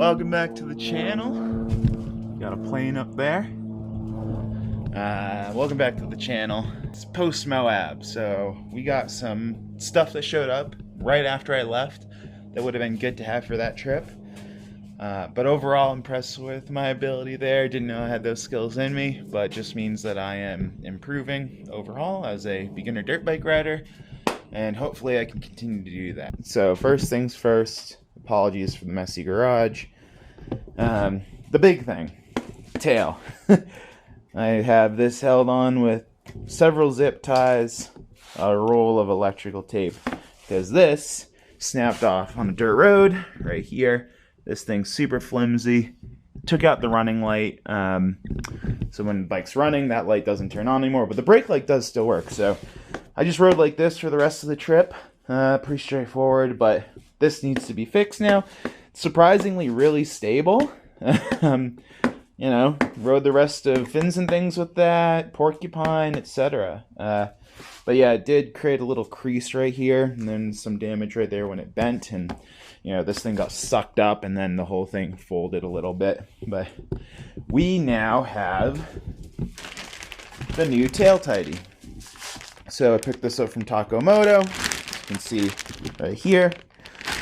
Welcome back to the channel. Got a plane up there. Welcome back to the channel. It's post Moab, so we got some stuff that showed up right after I left that would have been good to have for that trip. But overall, impressed with my ability there. Didn't know I had those skills in me, but just means that I am improving overall as a beginner dirt bike rider, and hopefully I can continue to do that. So first things first, apologies for the messy garage. The big thing, tail. I have this held on with several zip ties, a roll of electrical tape, because this snapped off on a dirt road right here. This thing's super flimsy. Took out the running light, so when the bike's running, that light doesn't turn on anymore, but the brake light does still work. So I just rode like this for the rest of the trip. Pretty straightforward, but this needs to be fixed now. Surprisingly really stable. You know, rode the rest of fins and things with that, porcupine, etc. But yeah, it did create a little crease right here, and then some damage right there when it bent, and you know, this thing got sucked up, and then the whole thing folded a little bit. But we now have the new tail tidy. So I picked this up from Takomoto. You can see right here.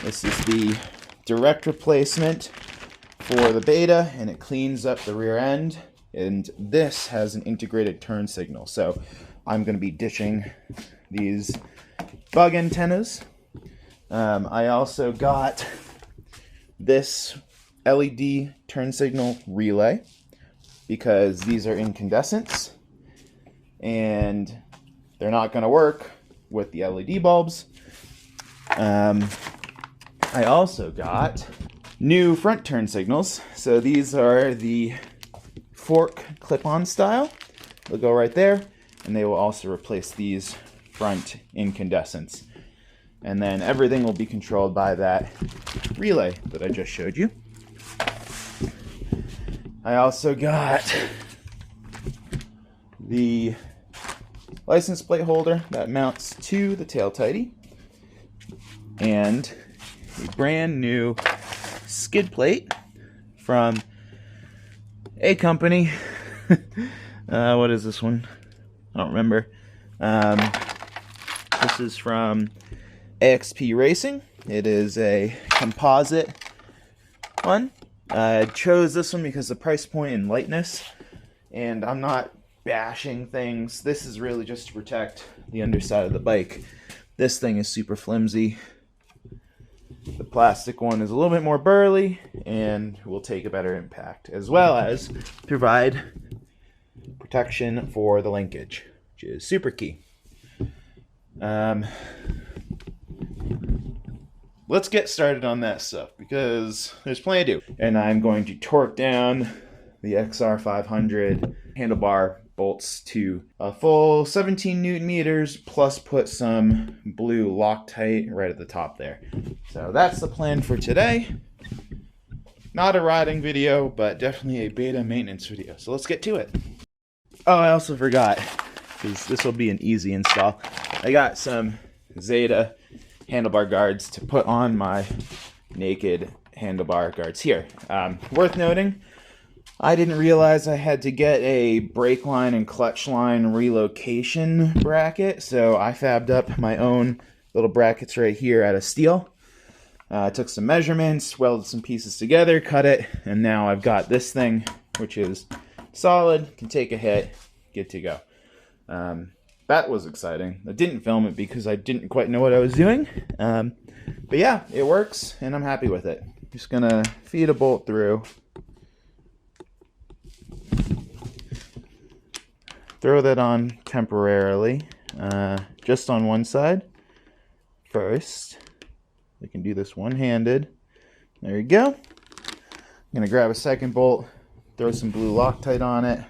This is the direct replacement for the Beta, and it cleans up the rear end, and this has an integrated turn signal. So I'm going to be ditching these bug antennas. I also got this LED turn signal relay because these are incandescents and they're not going to work with the LED bulbs. I also got new front turn signals. So these are the fork clip-on style. They'll go right there, and they will also replace these front incandescents. And then everything will be controlled by that relay that I just showed you. I also got the license plate holder that mounts to the tail tidy, and a brand new skid plate from a company. What is this one? I don't remember. This is from AXP Racing. It is a composite one. I chose this one because of the price point and lightness, and I'm not bashing things. This is really just to protect the underside of the bike. This thing is super flimsy. The plastic one is a little bit more burly and will take a better impact, as well as provide protection for the linkage, which is super key. Let's get started on that stuff because there's plenty to do. And I'm going to torque down the XR500 handlebar bolts to a full 17 Newton meters, plus put some blue Loctite right at the top there. So that's the plan for today. Not a riding video, but definitely a beta maintenance video. So let's get to it. Oh, I also forgot, because this will be an easy install. I got some Zeta handlebar guards to put on my naked handlebar guards here. Worth noting, I didn't realize I had to get a brake line and clutch line relocation bracket, so I fabbed up my own little brackets right here out of steel. Took some measurements, welded some pieces together, cut it, and now I've got this thing, which is solid, can take a hit, good to go. That was exciting. I didn't film it because I didn't quite know what I was doing, but yeah, it works, and I'm happy with it. Just gonna feed a bolt through. Throw that on temporarily, just on one side first. We can do this one-handed. There you go. I'm gonna grab a second bolt, throw some blue Loctite on it.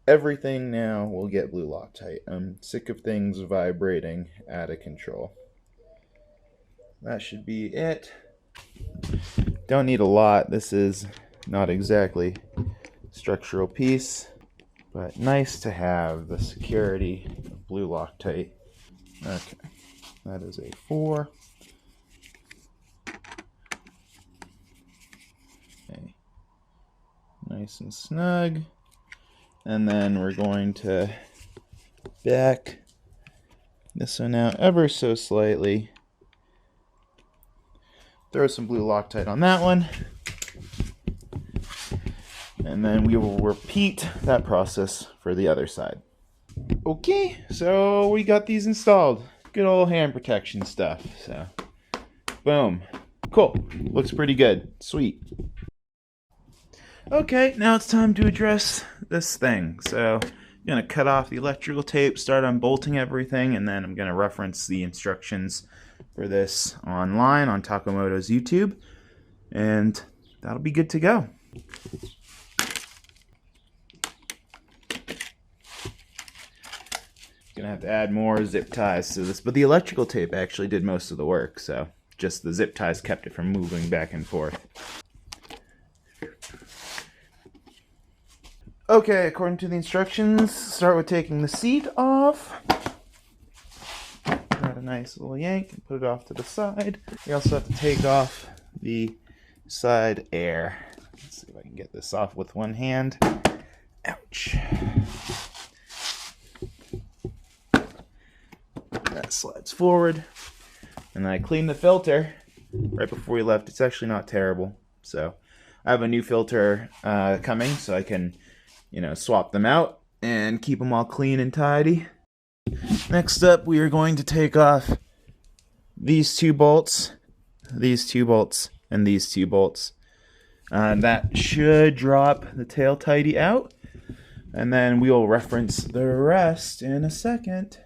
Everything now will get blue Loctite. I'm sick of things vibrating out of control. That should be it. Don't need a lot. This is not exactly a structural piece, but nice to have the security of blue Loctite. Okay, that is a 4. nice and snug. And then we're going to back this one out ever so slightly. Throw some blue Loctite on that one. And then we will repeat that process for the other side. Okay, so we got these installed. Good old hand protection stuff. So, boom. Cool. Looks pretty good. Sweet. Okay, now it's time to address this thing. So, I'm going to cut off the electrical tape, start unbolting everything, and then I'm going to reference the instructions for this online on Takamoto's YouTube. And that'll be good to go. Gonna have to add more zip ties to this, but the electrical tape actually did most of the work, so just the zip ties kept it from moving back and forth. Okay, according to the instructions, start with taking the seat off. Got a nice little yank and put it off to the side. We also have to take off the side air. Let's see if I can get this off with one hand. Ouch. That slides forward. And then I cleaned the filter right before we left. It's actually not terrible. So I have a new filter coming, so I can, swap them out and keep them all clean and tidy. Next up, we are going to take off these two bolts, and these two bolts. That should drop the tail tidy out. And then we will reference the rest in a second.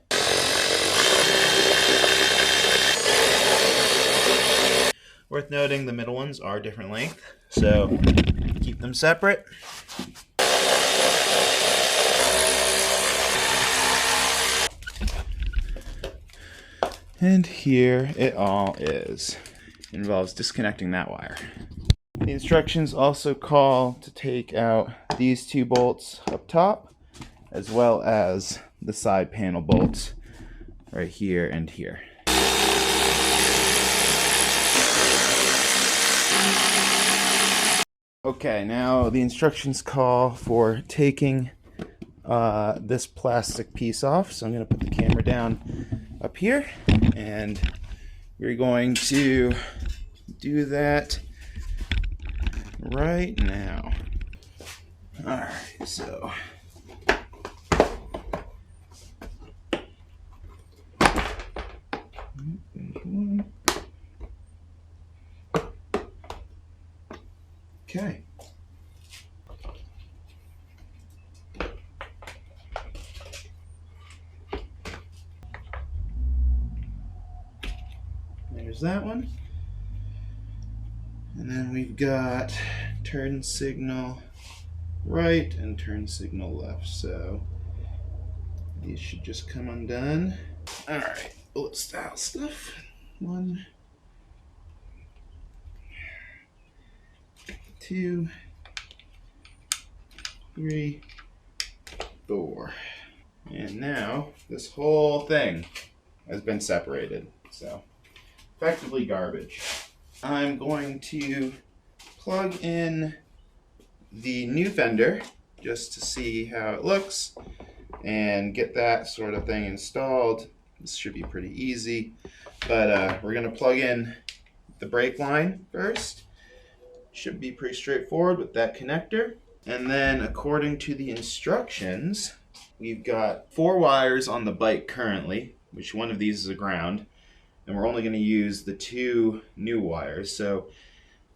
Worth noting, the middle ones are different length, so keep them separate. And here it all is. It involves disconnecting that wire. The instructions also call to take out these two bolts up top, as well as the side panel bolts right here and here. Okay, now the instructions call for taking this plastic piece off. So I'm going to put the camera down up here, and we're going to do that right now. Alright, so okay. There's that one. And then we've got turn signal right and turn signal left. So these should just come undone. Alright, bullet style stuff. 1, 2, 3, 4. And now this whole thing has been separated. So effectively garbage. I'm going to plug in the new fender just to see how it looks and get that sort of thing installed. This should be pretty easy, but we're going to plug in the brake line first. Should be pretty straightforward with that connector. And then according to the instructions, we've got 4 wires on the bike currently, which one of these is a ground. And we're only going to use the 2 new wires. So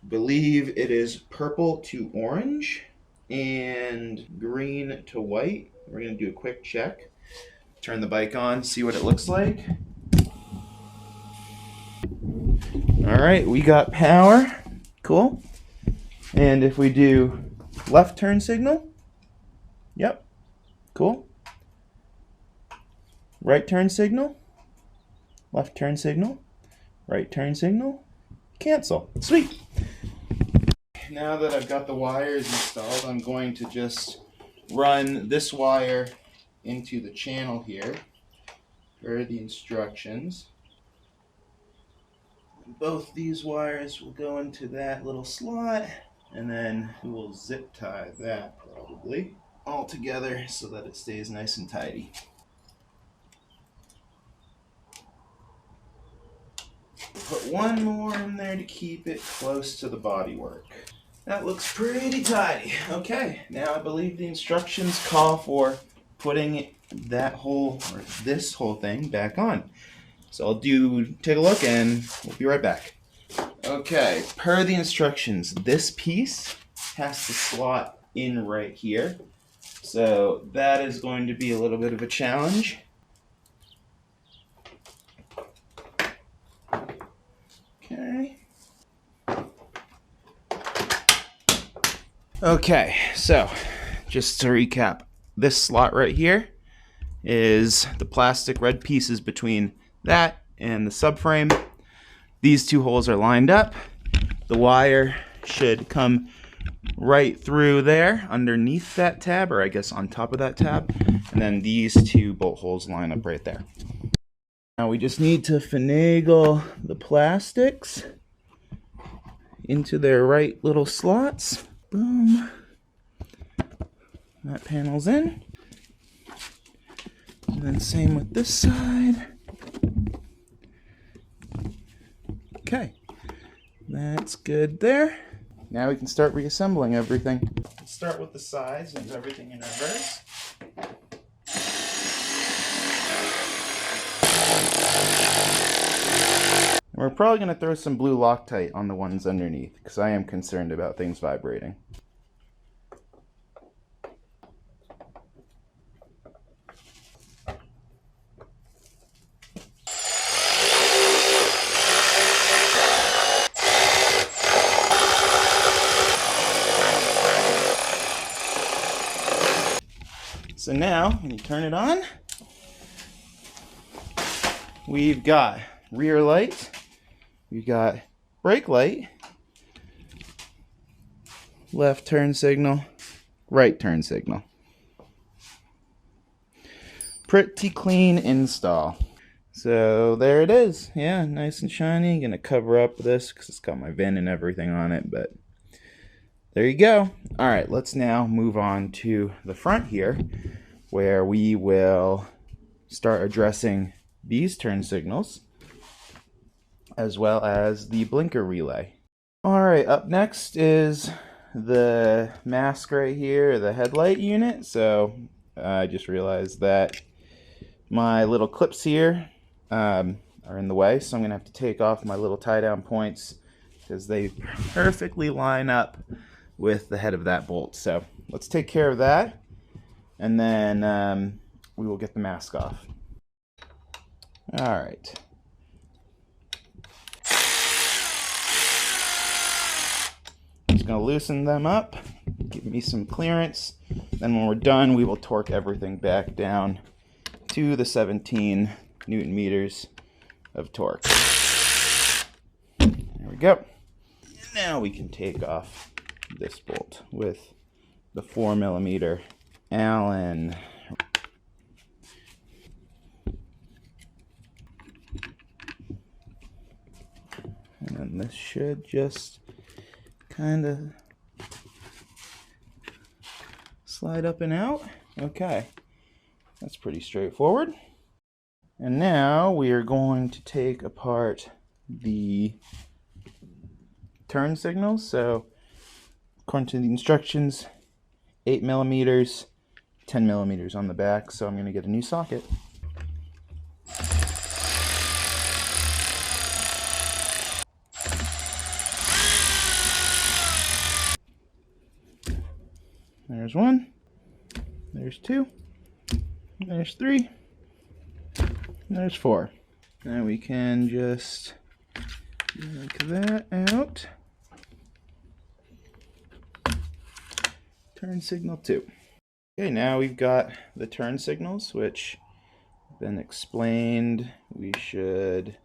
I believe it is purple to orange and green to white. We're going to do a quick check. Turn the bike on, see what it looks like. Alright, we got power. Cool. And if we do left turn signal, yep, cool. Right turn signal, left turn signal, right turn signal, cancel. Sweet. Now that I've got the wires installed, I'm going to just run this wire into the channel here for the instructions. Both these wires will go into that little slot, And then we'll zip tie that probably all together so that it stays nice and tidy. Put one more in there to keep it close to the bodywork. That looks pretty tidy. Okay, now I believe the instructions call for putting that whole, or this whole thing back on. So I'll take a look and we'll be right back. Okay, per the instructions, this piece has to slot in right here. So that is going to be a little bit of a challenge. Okay. Okay, so just to recap, this slot right here is the plastic red pieces between that and the subframe. These two holes are lined up. The wire should come right through there underneath that tab, or I guess on top of that tab, and then these two bolt holes line up right there. Now we just need to finagle the plastics into their right little slots. Boom. That panel's in. And then same with this side. Okay, that's good there. Now we can start reassembling everything. Let's start with the sides and do everything in reverse. And we're probably going to throw some blue Loctite on the ones underneath because I am concerned about things vibrating. So now, when you turn it on, we've got rear light, we've got brake light, left turn signal, right turn signal. Pretty clean install. So there it is. Yeah, nice and shiny. Gonna cover up this because it's got my VIN and everything on it, but there you go. All right, let's now move on to the front here, where we will start addressing these turn signals, as well as the blinker relay. All right, up next is the mask right here, the headlight unit. So I just realized that my little clips here are in the way, so I'm gonna have to take off my little tie down points because they perfectly line up with the head of that bolt. So let's take care of that, and then we will get the mask off. All right. Just gonna loosen them up, give me some clearance. Then when we're done, we will torque everything back down to the 17 Newton meters of torque. There we go. Now we can take off this bolt with the 4mm Allen. And then this should just kind of slide up and out. Okay, that's pretty straightforward. And now we are going to take apart the turn signals. So according to the instructions, 8mm, 10mm on the back. So I'm going to get a new socket. There's one, there's two, there's three, and there's four. Now we can just yank that out. Turn signal 2. Okay, now we've got the turn signals, which have been explained. We should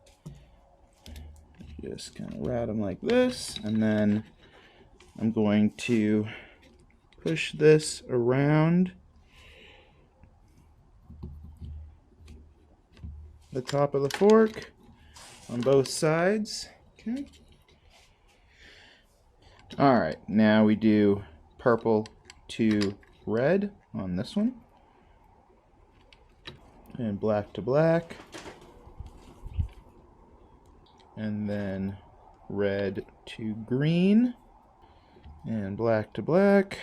just kind of route them like this, and then I'm going to push this around the top of the fork on both sides. Okay. All right, now we do purple to red on this one. And black to black. And then red to green. And black to black.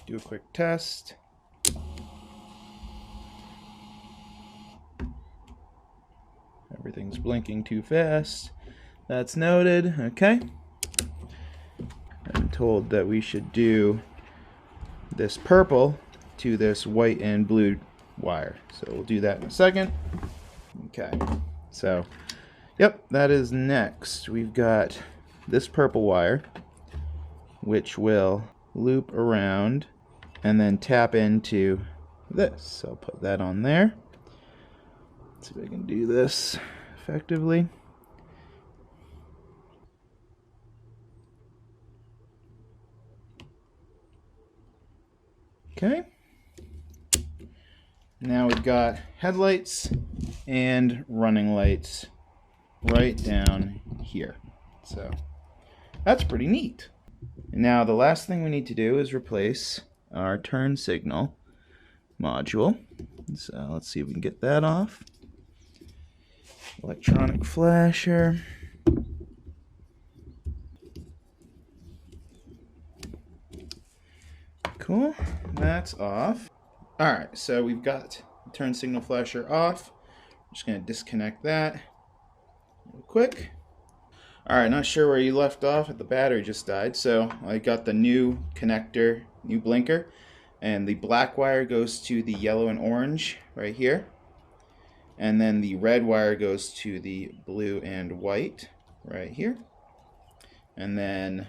Do a quick test. Everything's blinking too fast. That's noted. Okay. I'm told that we should do this purple to this white and blue wire. So we'll do that in a second. Okay. So, yep, that is next. We've got this purple wire, which will loop around and then tap into this. So I'll put that on there. Let's see if I can do this effectively. Okay. Now we've got headlights and running lights right down here. So that's pretty neat. Now the last thing we need to do is replace our turn signal module. So let's see if we can get that off. Electronic flasher. Cool, that's off. All right, so we've got the turn signal flasher off. I'm just gonna disconnect that real quick. All right, not sure where you left off, the battery just died. So I got the new connector, new blinker, and the black wire goes to the yellow and orange right here. And then the red wire goes to the blue and white right here. And then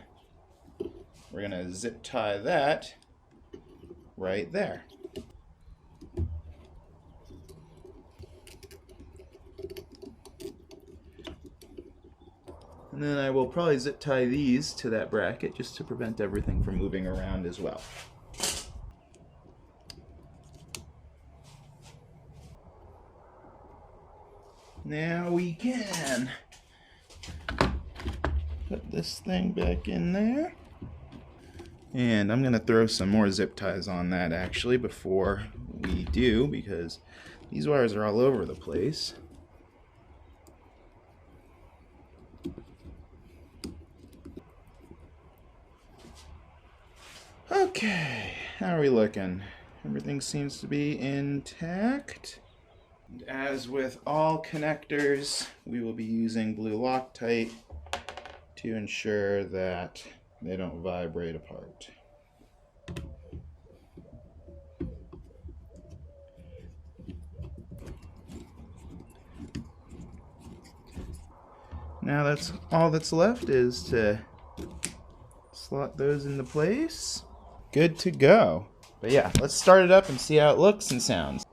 we're gonna zip tie that right there. And then I will probably zip tie these to that bracket just to prevent everything from moving around as well. Now we can put this thing back in there. And I'm going to throw some more zip ties on that actually before we do, because these wires are all over the place. Okay, how are we looking? Everything seems to be intact. And as with all connectors, we will be using blue Loctite to ensure that they don't vibrate apart. Now that's all that's left is to slot those into place. Good to go. But yeah, let's start it up and see how it looks and sounds.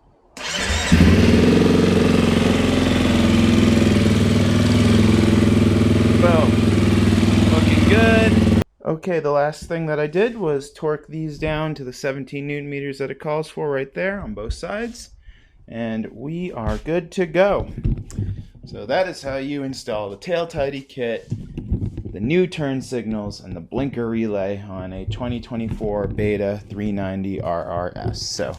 Boom. Looking good. Okay, the last thing that I did was torque these down to the 17 Newton meters that it calls for right there on both sides. And we are good to go. So that is how you install the tail tidy kit, the new turn signals, and the blinker relay on a 2024 Beta 390 RRS. So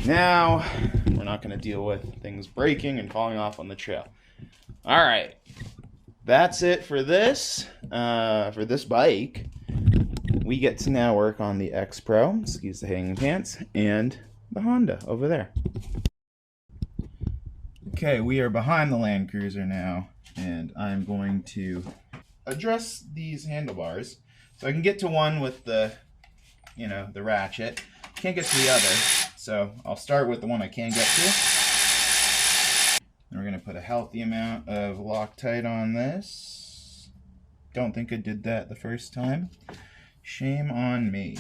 now we're not going to deal with things breaking and falling off on the trail. All right, that's it for this bike. We get to now work on the X Pro, excuse the hanging pants, and the Honda over there. Okay, we are behind the Land Cruiser now, and I'm going to address these handlebars. So I can get to one with the, the ratchet. Can't get to the other, so I'll start with the one I can get to. And we're going to put a healthy amount of Loctite on this. Don't think I did that the first time. Shame on me.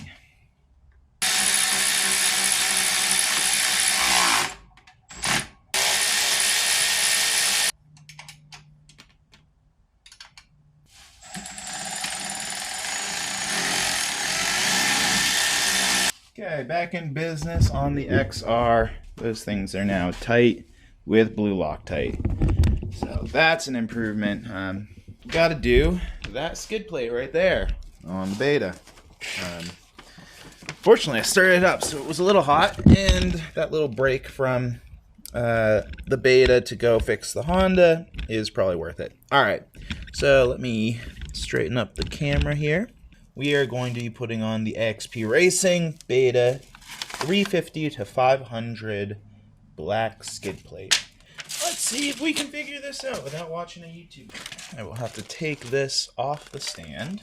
Okay, back in business on the XR. Those things are now tight with blue Loctite. So that's an improvement. got to do that skid plate right there on the Beta. Fortunately, I started it up, so it was a little hot, and that little break from the Beta to go fix the Honda is probably worth it. All right, so let me straighten up the camera here. We are going to be putting on the XP Racing Beta 350 to 500 black skid plate. Let's see if we can figure this out without watching a YouTube. I will have to take this off the stand.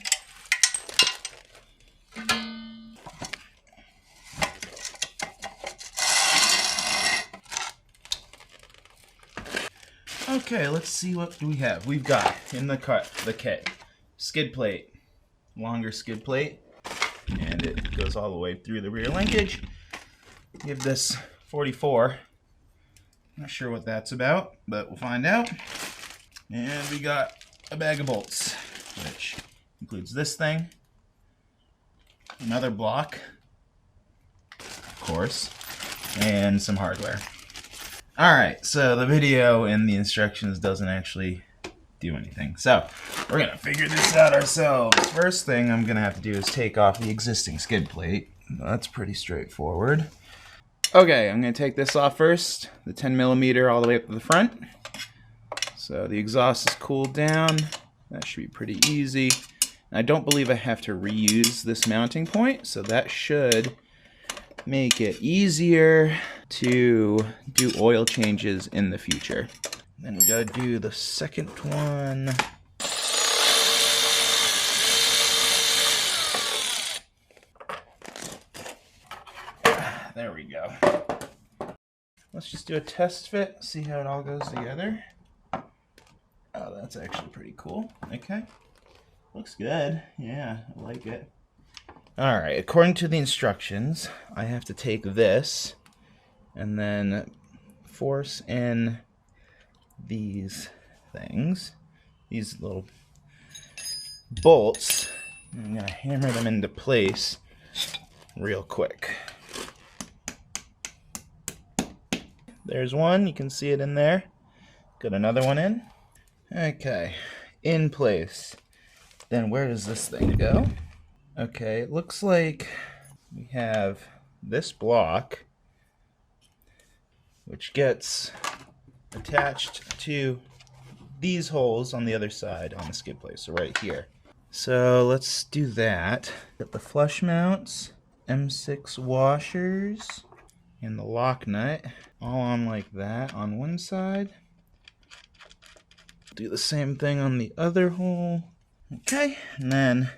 Okay, let's see what do we have. We've got in the kit skid plate, longer skid plate, and it goes all the way through the rear linkage. Give this 44. Not sure what that's about, but we'll find out. And we got a bag of bolts, which includes this thing, another block, of course, and some hardware. Alright, so the video and the instructions doesn't actually do anything. So, we're going to figure this out ourselves. First thing I'm going to have to do is take off the existing skid plate. That's pretty straightforward. Okay, I'm going to take this off first, the 10mm all the way up to the front. So the exhaust is cooled down. That should be pretty easy. And I don't believe I have to reuse this mounting point, so that should make it easier to do oil changes in the future. Then we gotta do the second one. There we go. Let's just do a test fit, see how it all goes together. Oh, that's actually pretty cool. Okay. Looks good. Yeah, I like it. Alright, according to the instructions, I have to take this and then force in these things, these little bolts. I'm going to hammer them into place real quick. There's one, you can see it in there. Got another one in. Okay, in place. Then where does this thing go? Okay, it looks like we have this block, which gets attached to these holes on the other side on the skid plate, so right here. So let's do that. Got the flush mounts, M6 washers, and the lock nut, all on like that on one side. Do the same thing on the other hole. Okay, and then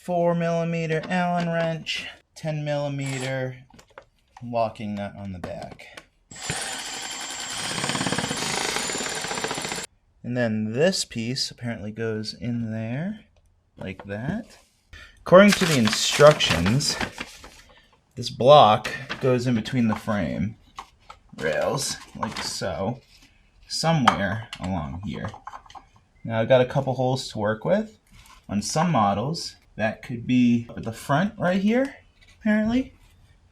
4mm Allen wrench, 10mm locking nut on the back. And then this piece apparently goes in there, like that. According to the instructions, this block goes in between the frame rails, like so, somewhere along here. Now I've got a couple holes to work with. On some models, that could be at the front right here, apparently.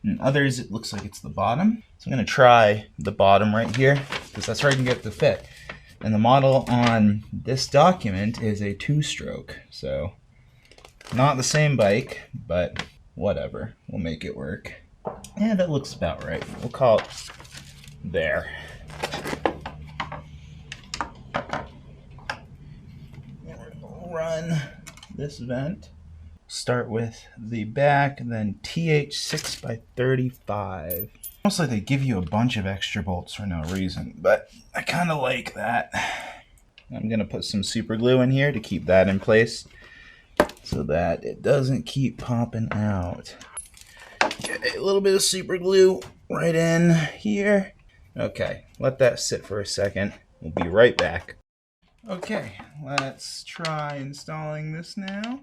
In others, it looks like it's the bottom. So I'm going to try the bottom right here, because that's where I can get it to fit. And the model on this document is a 2-stroke, so not the same bike, but whatever. We'll make it work. And that looks about right. We'll call it there. We'll run this vent. Start with the back, and then TH6x35. Almost like they give you a bunch of extra bolts for no reason, but I kind of like that. I'm gonna put some super glue in here to keep that in place so that it doesn't keep popping out. Okay, a little bit of super glue right in here. Okay, let that sit for a second. We'll be right back. Okay, let's try installing this now.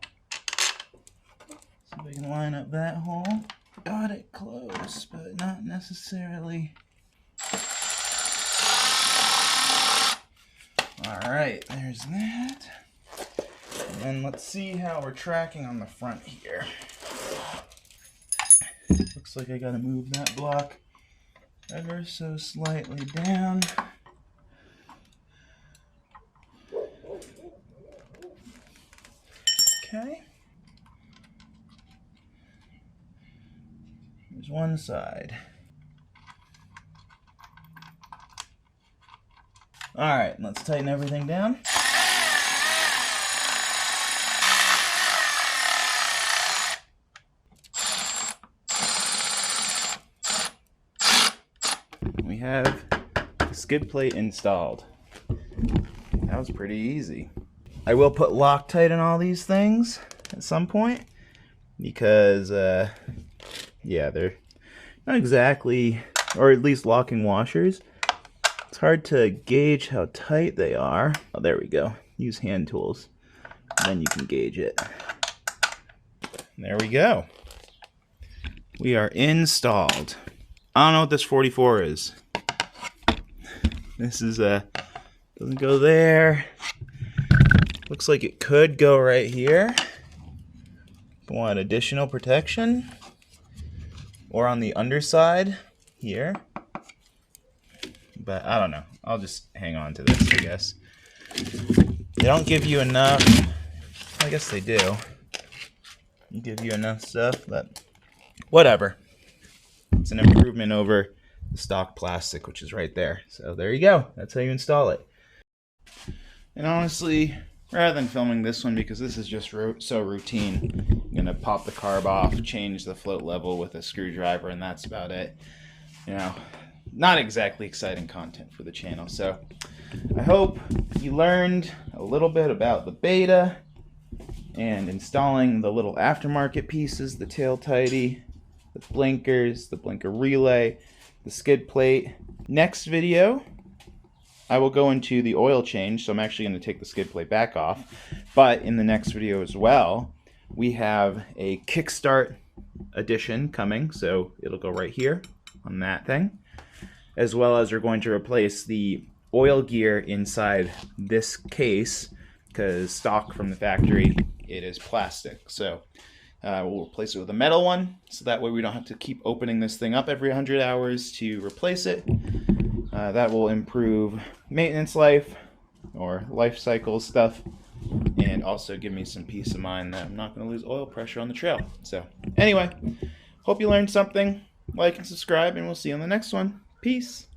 So we can line up that hole. Got it close, but not necessarily. Alright, there's that. And then let's see how we're tracking on the front here. Looks like I gotta move that block ever so slightly down. There's one side. Alright, let's tighten everything down. We have the skid plate installed. That was pretty easy. I will put Loctite in all these things at some point because, yeah, they're not exactly, or at least locking washers. It's hard to gauge how tight they are. Oh, there we go. Use hand tools. Then you can gauge it. There we go. We are installed. I don't know what this 44 is. This is doesn't go there. Looks like it could go right here. Want additional protection. Or on the underside here. But I don't know. I'll just hang on to this, I guess. They don't give you enough. I guess they do. They give you enough stuff, but whatever. It's an improvement over the stock plastic, which is right there. So there you go. That's how you install it. And honestly, rather than filming this one, because this is just so routine, I'm going to pop the carb off, change the float level with a screwdriver, and that's about it. You know, not exactly exciting content for the channel. So I hope you learned a little bit about the beta and installing the little aftermarket pieces, the tail tidy, the blinkers, the blinker relay, the skid plate. Next video, I will go into the oil change, so I'm actually going to take the skid plate back off. But in the next video as well, we have a kickstart edition coming, so it'll go right here on that thing. As well as we're going to replace the oil gear inside this case, because stock from the factory, it is plastic. So we'll replace it with a metal one, so that way we don't have to keep opening this thing up every 100 hours to replace it. That will improve maintenance life, or life cycle stuff, and also give me some peace of mind that I'm not going to lose oil pressure on the trail. So anyway, hope you learned something. Like and subscribe, and we'll see you on the next one. Peace.